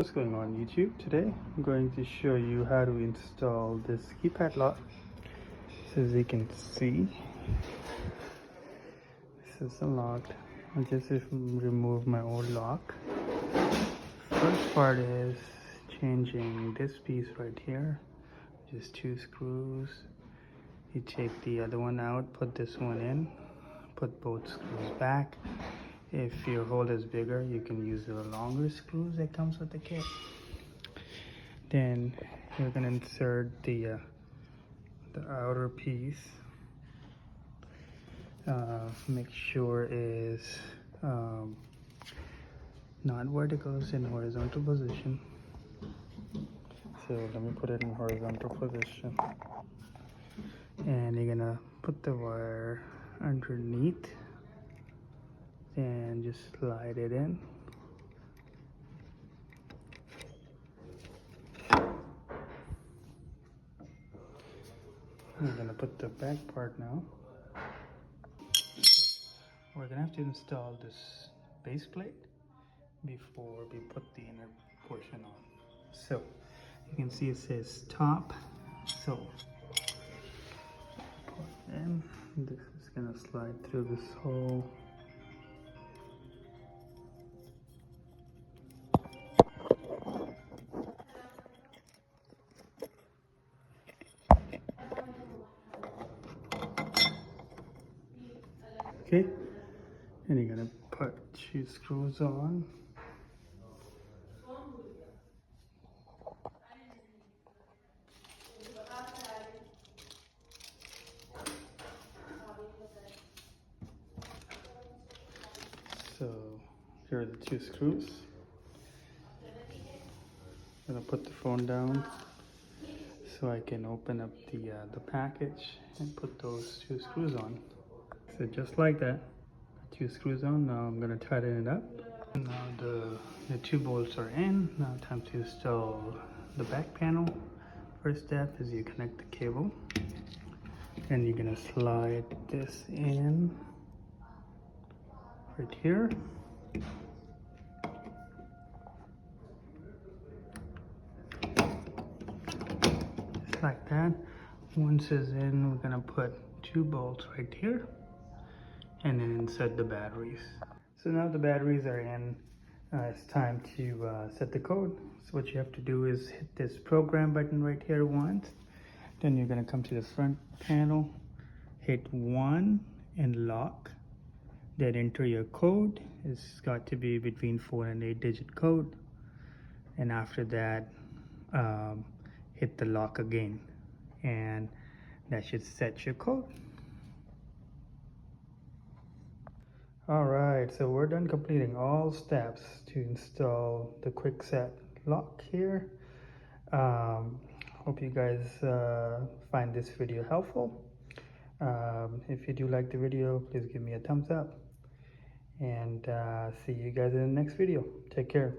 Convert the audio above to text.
What's going on YouTube? Today I'm going to show you how to install this keypad lock. So as you can see, this is unlocked. I'll just remove my old lock. First part is changing this piece right here. Just 2 screws. You take the other one out, put this one in, put both screws back. If your hole is bigger, you can use the longer screws that comes with the kit. Then you're gonna insert the outer piece. Make sure is not vertical, it's in horizontal position. So let me put it in horizontal position. And you're gonna put the wire underneath and just slide it in. I'm gonna put the back part now. So we're gonna have to install this base plate before we put the inner portion on. So you can see it says top. So and this is gonna slide through this hole. Okay, and you're gonna put 2 screws on. So here are the 2 screws. I'm gonna put the phone down so I can open up the package and put those 2 screws on. So just like that, 2 screws on. Now I'm gonna tighten it up. Now the 2 bolts are in. Now time to install the back panel. First step is you connect the cable, and you're gonna slide this in right here. Just like that. Once it's in, we're gonna put 2 bolts right here and then insert the batteries. So now the batteries are in. It's time to set the code. So what you have to do is hit this program button right here once. Then you're gonna come to the front panel, hit 1 and lock. Then enter your code. It's got to be between 4 and 8-digit code. And after that, hit the lock again. And that should set your code. Alright, so we're done completing all steps to install the quick set lock here. Hope you guys find this video helpful. If you do like the video, please give me a thumbs up. And see you guys in the next video. Take care.